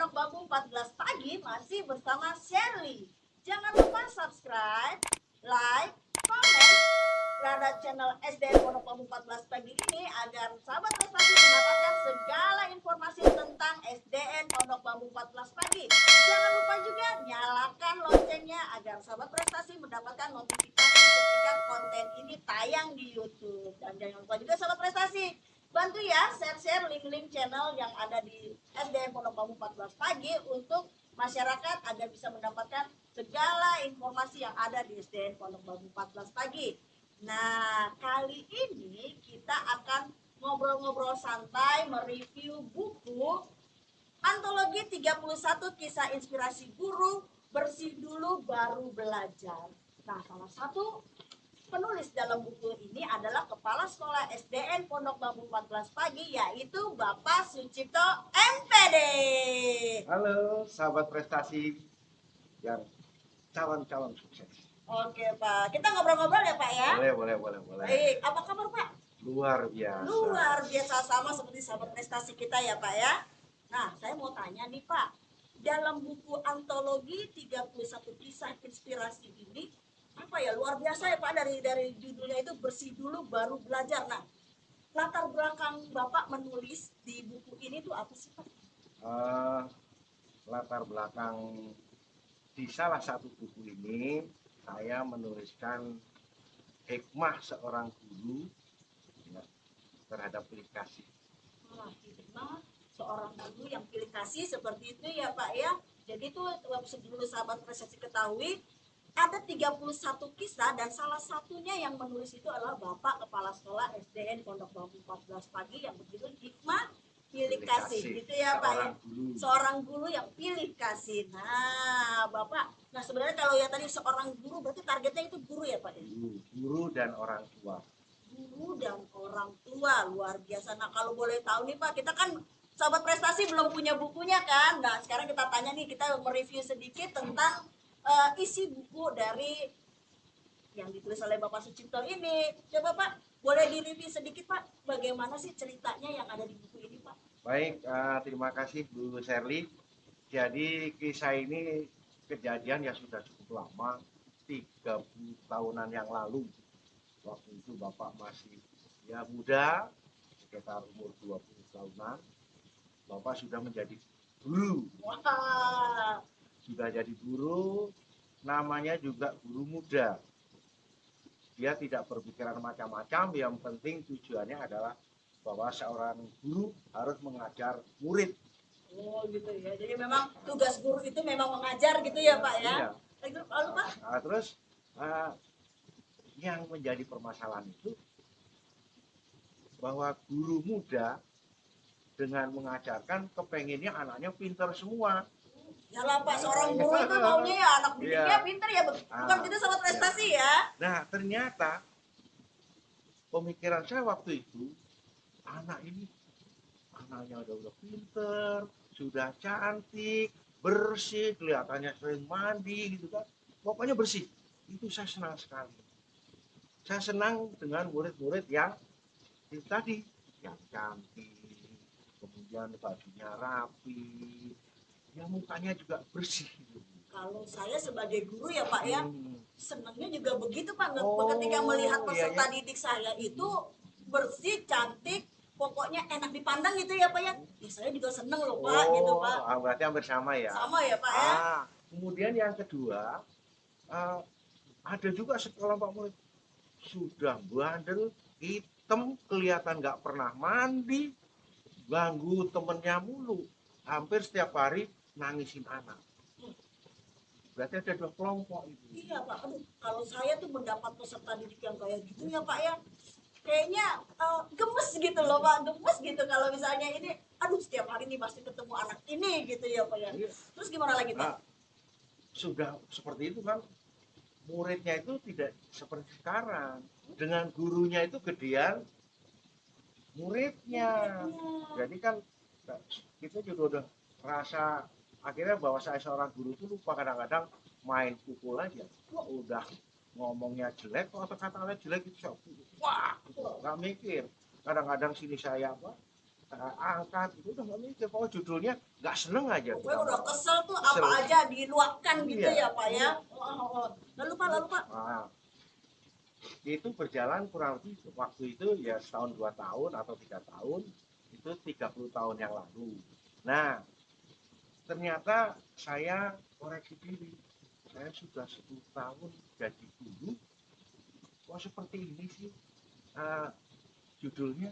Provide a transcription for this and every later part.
Pondok Bambu 14 pagi masih bersama Shirley. Jangan lupa subscribe, like, komen terhadap channel SDN Pondok Bambu 14 pagi ini agar sahabat prestasi mendapatkan segala informasi tentang SDN Pondok Bambu 14 pagi. Jangan lupa juga nyalakan loncengnya agar sahabat prestasi mendapatkan notifikasi ketika konten ini tayang di YouTube. Dan jangan lupa juga sahabat prestasi bantu ya share-share link-link channel yang ada di SDN Pondok Bambu 14 pagi untuk masyarakat agar bisa mendapatkan segala informasi yang ada di SDN Pondok Bambu 14 pagi. Nah, kali ini kita akan ngobrol-ngobrol santai mereview buku Antologi 31 Kisah Inspirasi Guru, Bersih Dulu Baru Belajar. Nah, salah satu penulis dalam buku ini adalah Kepala Sekolah SDN Pondok Bambu 14 pagi, yaitu Bapak Sucipto MPD. Halo sahabat prestasi yang calon-calon sukses. Oke Pak, kita ngobrol-ngobrol ya Pak ya? Boleh. Baik, apa kabar Pak? Luar biasa. Luar biasa, sama seperti sahabat prestasi kita ya Pak ya. Nah, saya mau tanya nih Pak, dalam buku Antologi 31 Kisah Inspirasi ini, apa ya, luar biasa ya Pak, dari judulnya itu Bersih Dulu Baru Belajar. Nah, latar belakang Bapak menulis di buku ini tuh apa sih Pak? Latar belakang di salah satu buku ini saya menuliskan hikmah seorang guru ya, terhadap pilih kasih. Hikmah seorang guru yang pilih kasih, seperti itu ya Pak ya. Jadi itu sebelum sahabat prestasi ketahui, ada 31 kisah dan salah satunya yang menulis itu adalah Bapak Kepala Sekolah SDN Pondok Bambu 14 pagi yang berjudul Hikmah Pilih Kasih, gitu ya Pak ya. Seorang guru yang pilih kasih. Nah, Bapak, nah sebenarnya kalau ya tadi seorang guru berarti targetnya itu guru ya Pak ya? Guru dan orang tua. Guru dan orang tua, luar biasa. Nah, kalau boleh tahu nih Pak, kita kan sahabat prestasi belum punya bukunya kan. Nah, sekarang kita tanya nih, kita mereview sedikit tentang isi buku dari yang ditulis oleh Bapak Sucipto ini. Coba Pak, boleh direview sedikit Pak, bagaimana sih ceritanya yang ada di buku ini Pak? Baik, terima kasih Bu Shirley. Jadi kisah ini kejadian yang sudah cukup lama, 30 tahunan yang lalu. Waktu itu Bapak masih ya muda, sekitar umur 20 tahunan. Bapak sudah menjadi guru. Wah. Sudah jadi guru, namanya juga guru muda. Dia tidak berpikiran macam-macam, yang penting tujuannya adalah bahwa seorang guru harus mengajar murid. Oh gitu ya, jadi memang tugas guru itu memang mengajar gitu ya Pak ya? Iya. Lalu Pak? Terus yang menjadi permasalahan itu bahwa guru muda dengan mengajarkan kepengennya anaknya pintar semua. Ya lah Pak, seorang guru itu maunya ya anak didiknya pintar ya, bukan gitu sama prestasi ya. Nah ternyata pemikiran saya waktu itu, anak ini anaknya udah pinter, sudah cantik, bersih, kelihatannya sering mandi gitu kan, pokoknya bersih. Itu saya senang sekali. Saya senang dengan murid-murid yang itu tadi, yang cantik, kemudian bajunya rapi, ya mukanya juga bersih. Kalau saya sebagai guru ya Pak ya, senangnya juga begitu Pak, ketika melihat peserta didik saya itu bersih, cantik, pokoknya enak dipandang gitu ya Pak ya. Ya saya juga seneng loh Pak, gitu Pak. Berarti hampir sama ya. Sama ya Pak ya. Kemudian yang kedua, ada juga sekelompok murid sudah bandel, hitam, kelihatan nggak pernah mandi, ganggu temennya mulu, hampir setiap hari nangisin anak. Berarti ada dua kelompok itu. Iya Pak, aduh, kalau saya tuh mendapat peserta didik yang kayak gitu ya Pak ya, kayaknya gemes gitu loh Pak, gemes gitu kalau misalnya ini, aduh setiap hari nih pasti ketemu anak ini gitu ya Pak ya. Terus gimana lagi Pak? Sudah seperti itu kan, muridnya itu tidak seperti sekarang, dengan gurunya itu gedean muridnya. Jadi kan kita juga udah rasa akhirnya bahwa saya seorang guru itu lupa kadang-kadang main pukul aja. Udah ngomongnya jelek atau kata-kata jelek itu saya wah nggak mikir. Kadang-kadang sini saya apa angkat itu udah nggak mikir, pokoknya judulnya nggak seneng aja Pokoknya kita udah marah. kesel tuh Kesel. apa aja diluapkan gitu Iya. ya Pak ya. Lalu Pak. Nah, itu berjalan kurang lebih waktu itu ya setahun 2 tahun atau 3 tahun, itu 30 tahun yang lalu. Nah, ternyata saya koreksi diri, saya sudah 10 tahun jadi guru, kok seperti ini sih. Eh, Judulnya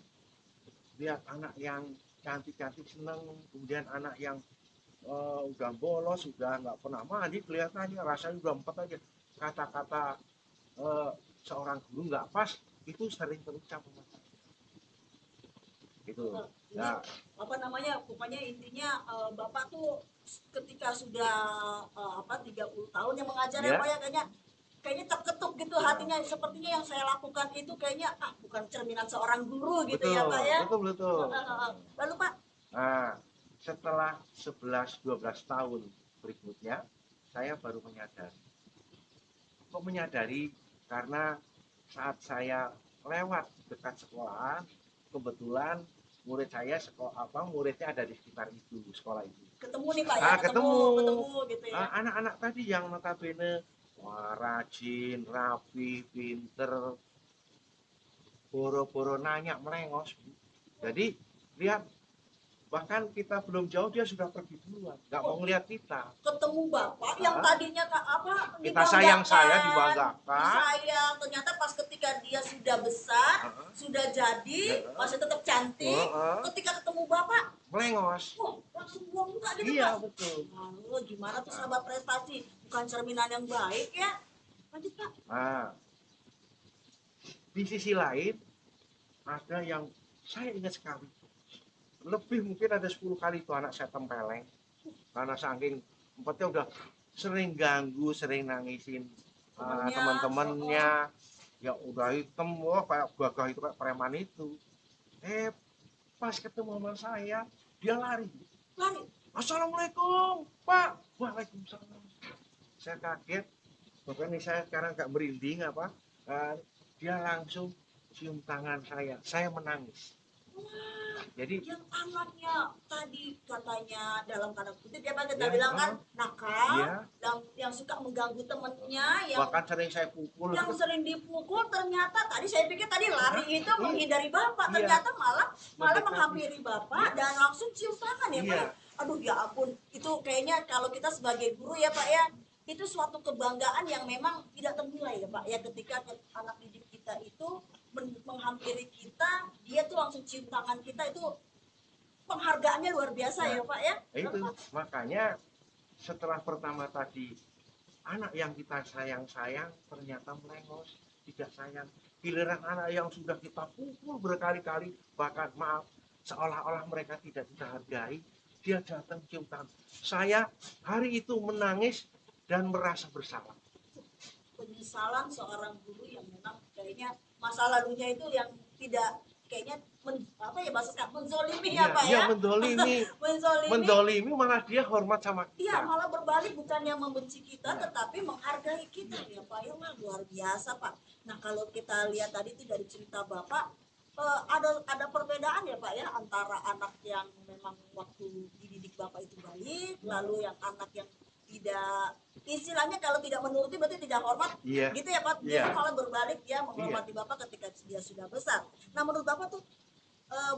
lihat anak yang cantik-cantik seneng, kemudian anak yang udah bolos, udah nggak pernah mandi, kelihatannya rasanya udah empat aja. Kata-kata eh, seorang guru nggak pas itu sering terucap sama saya. Gitu. Ini Nah, apa namanya? Pokoknya intinya Bapak tuh ketika sudah 30 tahun yang mengajar ya ya, Pak ya, kayaknya terketuk gitu hatinya, sepertinya yang saya lakukan itu kayaknya bukan cerminan seorang guru gitu ya Pak betul, ya. betul, betul. Lalu Pak, Nah, setelah 11-12 tahun berikutnya, saya baru menyadari. Kok menyadari? Karena saat saya lewat dekat sekolahan, kebetulan murid saya muridnya ada di sekitar itu, sekolah itu. ketemu nih Pak ya, ketemu gitu ya. Anak-anak tadi yang notabene wah, rajin, rapi, pinter, boro-boro nanya melengos. Jadi lihat, bahkan kita belum jauh dia sudah pergi duluan, nggak mau ngeliat kita. Ketemu Bapak yang tadinya Kita sayang, saya dibanggakan, disayang, ternyata pas ketika dia sudah besar, sudah jadi, masih tetap cantik, ketika ketemu Bapak melengos. langsung buang muka gitu Iya, Pak. betul. Lalu gimana tuh sahabat prestasi, bukan cerminan yang baik ya. Lanjut Pak. Nah, di sisi lain ada yang saya ingat sekali, lebih mungkin ada 10 kali itu anak saya tempeleng karena saking empatnya udah sering ganggu, sering nangisin teman-temannya, ya udah hitam, wah kayak gagah itu, kayak preman itu. Pas ketemu sama saya, dia lari. Assalamualaikum Pak. Waalaikumsalam. Saya kaget, makanya saya sekarang agak merinding dia langsung cium tangan saya menangis. Jadi yang anaknya tadi katanya dalam tanda kutip ya Pak, kita ya, bilang kan nakal, ya, yang suka mengganggu temennya, bahkan sering saya pukul. yang sering dipukul, ternyata tadi saya pikir tadi lari itu menghindari Bapak, ternyata malah menghampiri Bapak dan langsung cium tangan ya Pak ya. Aduh ya ampun, itu kayaknya kalau kita sebagai guru ya Pak ya, itu suatu kebanggaan yang memang tidak ternilai ya Pak ya, ketika anak didik kita itu menghampiri kita, dia tuh langsung cium tangan kita, itu penghargaannya luar biasa ya Pak ya. Itu makanya setelah pertama tadi anak yang kita sayang-sayang ternyata melengos, tidak sayang. Giliran anak yang sudah kita pukul berkali-kali, bahkan maaf, seolah-olah mereka tidak kita hargai, dia datang cium tangan. Saya hari itu menangis dan merasa bersalah. Penyesalan seorang guru yang memang kayaknya masa lalunya itu yang tidak kayaknya menzolimi ya Pak ya. Menzolimi malah dia hormat sama kita. Iya, malah berbalik, bukannya membenci kita tetapi menghargai kita ya Pak ya. Luar biasa Pak. Nah kalau kita lihat tadi itu dari cerita Bapak, ada perbedaan ya Pak ya antara anak yang memang waktu dididik Bapak itu baik, lalu yang anak yang tidak, istilahnya kalau tidak menuruti berarti tidak hormat, gitu ya Pak. Dia malah berbalik, dia menghormati Bapak ketika dia sudah besar. Nah menurut Bapak tuh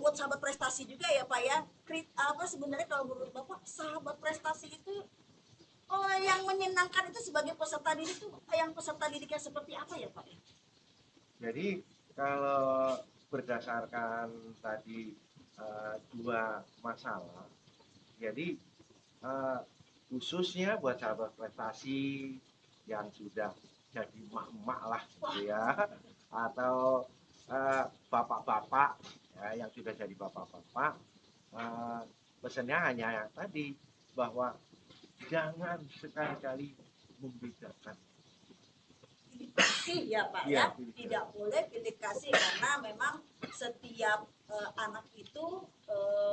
buat sahabat prestasi juga ya Pak ya, sebenarnya kalau menurut Bapak sahabat prestasi itu yang menyenangkan itu sebagai peserta didik itu yang peserta didiknya seperti apa ya Pak? Jadi kalau berdasarkan tadi dua masalah, jadi khususnya buat sahabat prestasi yang sudah jadi emak-emak lah gitu ya, atau bapak-bapak ya, yang sudah jadi bapak-bapak, pesannya hanya yang tadi, bahwa jangan sekali-kali membedakan. Pilih kasih ya Pak ya, tidak boleh pilih kasih, karena memang setiap anak itu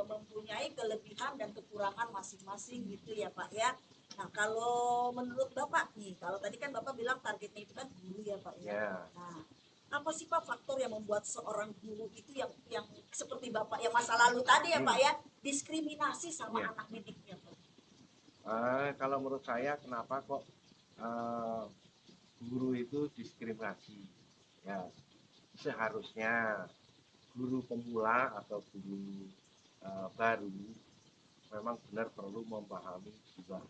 mempunyai kelebihan dan kekurangan masing-masing gitu ya Pak ya. Nah kalau menurut Bapak nih, kalau tadi kan Bapak bilang targetnya itu kan guru ya Pak ya. Nah apa sih Pak faktor yang membuat seorang guru itu yang seperti Bapak yang masa lalu tadi ya Hmm. Pak ya, diskriminasi sama Iya. anak didiknya Pak? Kalau menurut saya kenapa kok eh, guru itu diskriminasi? Ya, seharusnya guru pemula atau guru baru memang benar perlu memahami juga,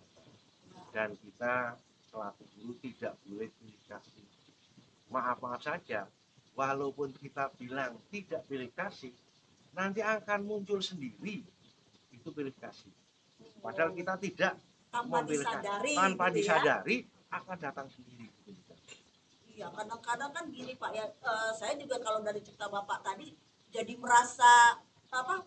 dan kita selaku guru tidak boleh pilih kasih. Maaf saja, walaupun kita bilang tidak pilih kasih, nanti akan muncul sendiri itu pilih kasih. Padahal kita tidak Tanpa memilih kasih, disadari tanpa gitu ya. disadari akan datang sendiri. Iya, kadang-kadang kan gini Pak ya, saya juga kalau dari cerita Bapak tadi jadi merasa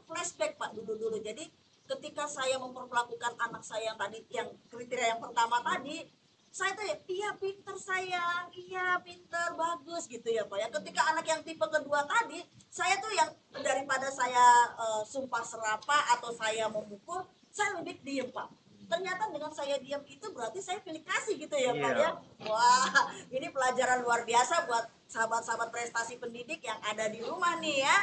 flashback Pak dulu-dulu. Jadi ketika saya memperlakukan anak saya yang tadi yang kriteria yang pertama tadi, saya tuh ya, iya pinter sayang, iya pinter bagus gitu ya Pak ya. Ketika anak yang tipe kedua tadi, saya tuh yang daripada saya sumpah serapa atau saya memukul, saya lebih diem Pak. Ternyata dengan saya diam itu berarti saya pilih kasih gitu ya Pak ya. Iya. Wah, ini pelajaran luar biasa buat sahabat-sahabat prestasi pendidik yang ada di rumah nih ya.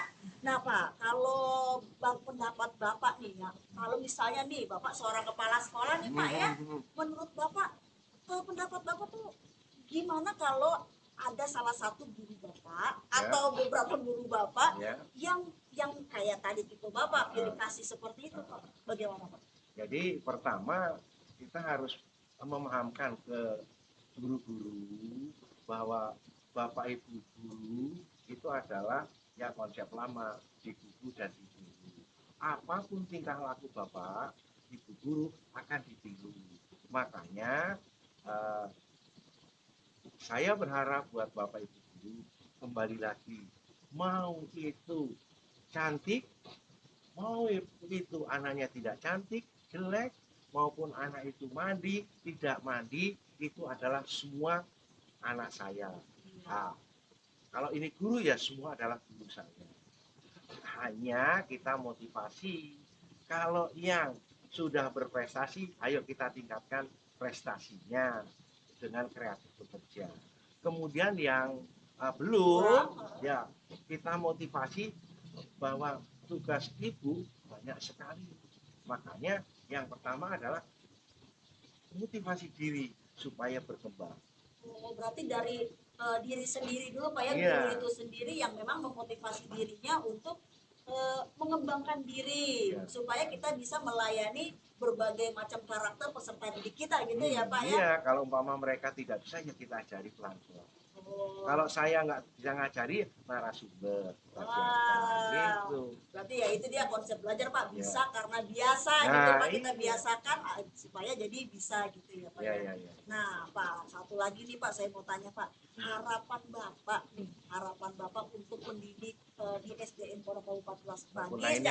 Nah Pak, kalau pendapat Bapak nih ya, kalau misalnya nih Bapak seorang kepala sekolah nih Pak ya, menurut Bapak, pendapat Bapak tuh gimana kalau ada salah satu guru Bapak Ya. atau beberapa guru Bapak Ya. yang kayak tadi tipe Bapak pilih kasih seperti itu Pak? Bagaimana Pak? Jadi pertama kita harus memahamkan ke guru-guru bahwa bapak ibu guru itu adalah ya konsep lama di guru dan di guru. Apapun tingkah laku bapak ibu guru akan ditiru. Makanya eh, saya berharap buat bapak ibu guru kembali lagi, mau itu cantik, mau itu anaknya tidak cantik, jelek, maupun anak itu mandi, tidak mandi, itu adalah semua anak saya. Nah, kalau ini guru ya semua adalah guru saya. Hanya kita motivasi. Kalau yang sudah berprestasi, ayo kita tingkatkan prestasinya dengan kreatif bekerja. Kemudian yang belum, ya kita motivasi bahwa tugas ibu banyak sekali. Makanya yang pertama adalah motivasi diri supaya berkembang. Oh, berarti dari diri sendiri dulu Pak ya, Iya. guru itu sendiri yang memang memotivasi dirinya untuk mengembangkan diri supaya kita bisa melayani berbagai macam karakter peserta didik kita gitu ya Pak ya. Iya, kalau umpama mereka tidak bisa ya kita ajari pelan-pelan. Oh. Kalau saya nggak bisa ngajari narasumber, Wow. Berarti ya itu dia konsep belajar Pak, bisa karena biasa gitu Pak, kita biasakan supaya jadi bisa gitu ya Pak ya. Nah Pak, satu lagi nih Pak, saya mau tanya Pak, harapan Bapak untuk pendidik di SDN Pondok 14 Bagi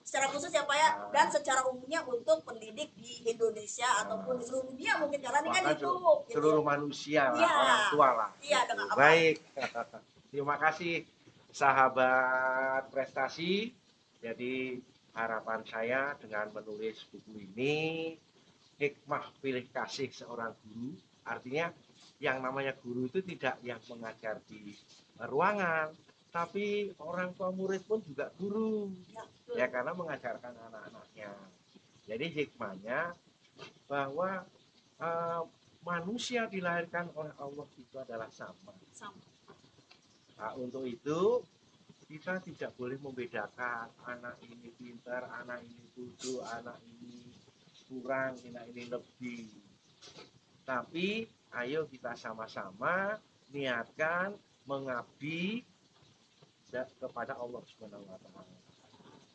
secara khusus ya Pak ya, dan secara umumnya untuk pendidik di Indonesia ataupun di seluruh dunia mungkin, karena ini kan YouTube gitu seluruh ya. manusia lah, Iya. orang tua lah. Iya, dengan apa? Baik. Terima kasih sahabat prestasi. Jadi harapan saya dengan menulis buku ini, hikmah pilih kasih seorang guru, artinya yang namanya guru itu tidak yang mengajar di ruangan, tapi orang tua murid pun juga guru, ya karena mengajarkan anak-anaknya. Jadi hikmahnya bahwa manusia dilahirkan oleh Allah itu adalah sama. Nah, untuk itu kita tidak boleh membedakan anak ini pintar, anak ini bodoh, anak ini kurang, anak ini lebih. Tapi ayo kita sama-sama niatkan mengabdi kepada Allah Subhanahu wa taala.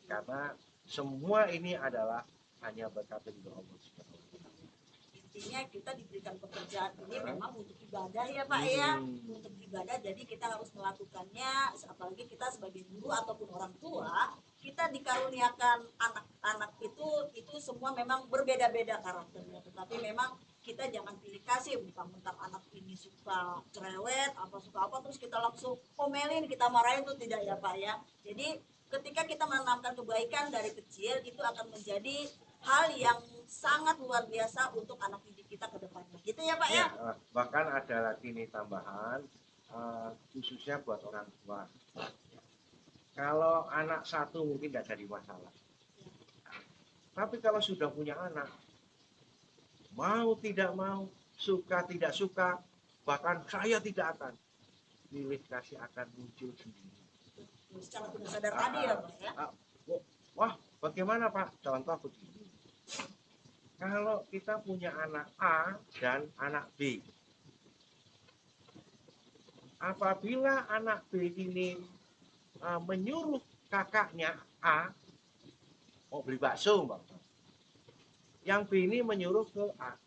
Karena semua ini adalah hanya berkat dari Allah Subhanahu wa taala. Intinya kita diberikan pekerjaan ini memang untuk ibadah ya Pak ya, untuk ibadah, jadi kita harus melakukannya, apalagi kita sebagai guru ataupun orang tua, kita dikaruniakan anak-anak itu semua memang berbeda-beda karakternya, tetapi memang kita jangan pilih kasih mentang-mentang anak ini suka cerewet apa suka apa terus kita langsung omelin, kita marahin, itu tidak ya Pak ya. Jadi ketika kita menanamkan kebaikan dari kecil, itu akan menjadi hal yang sangat luar biasa untuk anak didik kita ke depannya gitu ya Pak ya. Bahkan ada lagi nih tambahan khususnya buat orang tua. Kalau anak satu mungkin nggak jadi masalah. Tapi kalau sudah punya anak, mau tidak mau, suka tidak suka, bahkan saya tidak akan, pilih kasih akan muncul sendiri. Secara tidak sadar tadi ya Pak ya. Wah, bagaimana Pak? Contoh begini. Kalau kita punya anak A dan anak B, apabila anak B ini menyuruh kakaknya A mau beli bakso, Mbak. Yang B ini menyuruh ke A,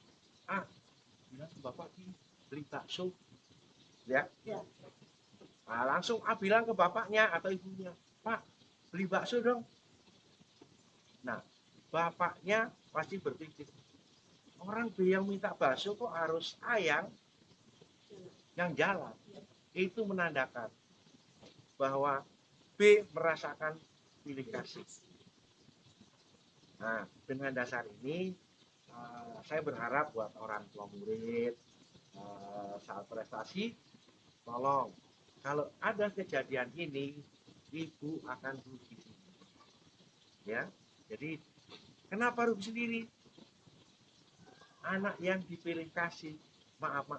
bilang ke bapak beli bakso, ya. Ya. Nah, langsung A bilang ke bapaknya atau ibunya, Pak, beli bakso dong. Nah, bapaknya pasti berpikir, orang B yang minta bakso kok harus A yang jalan. Itu menandakan bahwa B merasakan pilih kasih. Nah, dengan dasar ini saya berharap buat orang tua murid saat prestasi, tolong kalau ada kejadian ini, ibu akan rugi sendiri. Ya, jadi kenapa rugi sendiri? Anak yang dipilih kasih, maaf,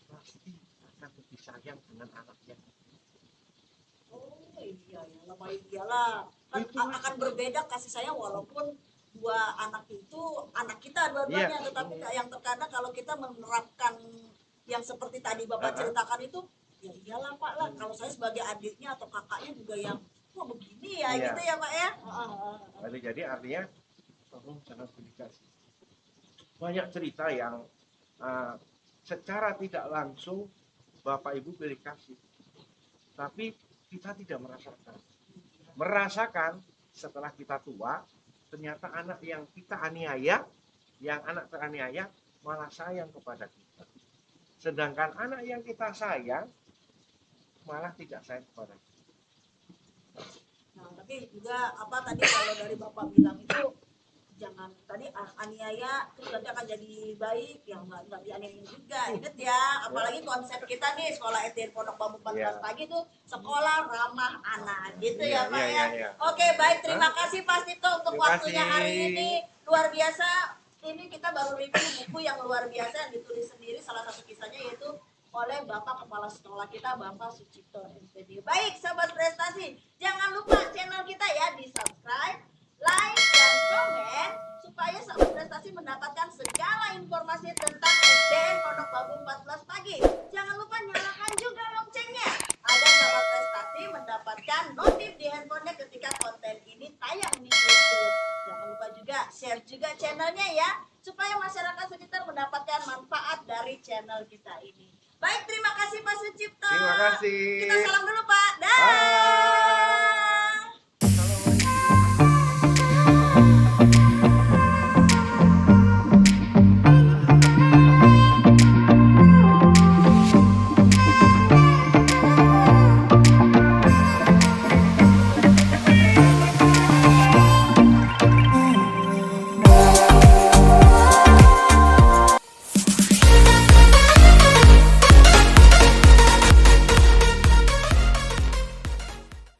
pasti akan lebih sayang dengan anaknya. Oh iya ya, lebih iyalah. Kan akan berbeda kasih sayang walaupun dua anak itu anak kita dua-duanya, tetapi yang terkadang kalau kita menerapkan yang seperti tadi Bapak ceritakan itu, ya iyalah Pak lah. Kalau saya sebagai adiknya atau kakaknya juga yang kok begini ya, gitu ya Pak ya. Jadi artinya tolong jangan pilih kasih. Banyak cerita yang secara tidak langsung Bapak Ibu pilih kasih, tapi kita tidak merasakan setelah kita tua, ternyata anak yang kita aniaya, yang anak teraniaya malah sayang kepada kita. Sedangkan anak yang kita sayang malah tidak sayang kepada kita. Nah, tapi juga apa tadi kalau dari Bapak bilang itu jangan tadi aniaya terus nanti akan jadi baik, yang nggak dianiaya juga. Ingat ya, apalagi konsep kita nih sekolah SD Pondok Bambu 14 pagi tuh sekolah ramah anak gitu ya Pak ya. Oke, baik, terima kasih Pak Tito untuk waktunya hari ini, luar biasa. Ini kita baru review buku yang luar biasa yang ditulis sendiri, salah satu kisahnya yaitu oleh Bapak Kepala Sekolah kita, Bapak Sucipto MPD. Baik, sahabat prestasi, jangan lupa channel kita ya di subscribe, like, dan komen supaya sahabat prestasi mendapatkan segala informasi tentang SDN Pondok Bambu 14 pagi. Jangan lupa nyalakan juga loncengnya agar sahabat prestasi mendapatkan notif di handphonenya ketika konten ini tayang di YouTube. Jangan lupa juga share juga channelnya ya, supaya masyarakat sekitar mendapatkan manfaat dari channel kita ini. Baik, terima kasih Pak Sucipto. Terima kasih. Kita salam dulu Pak. Dah.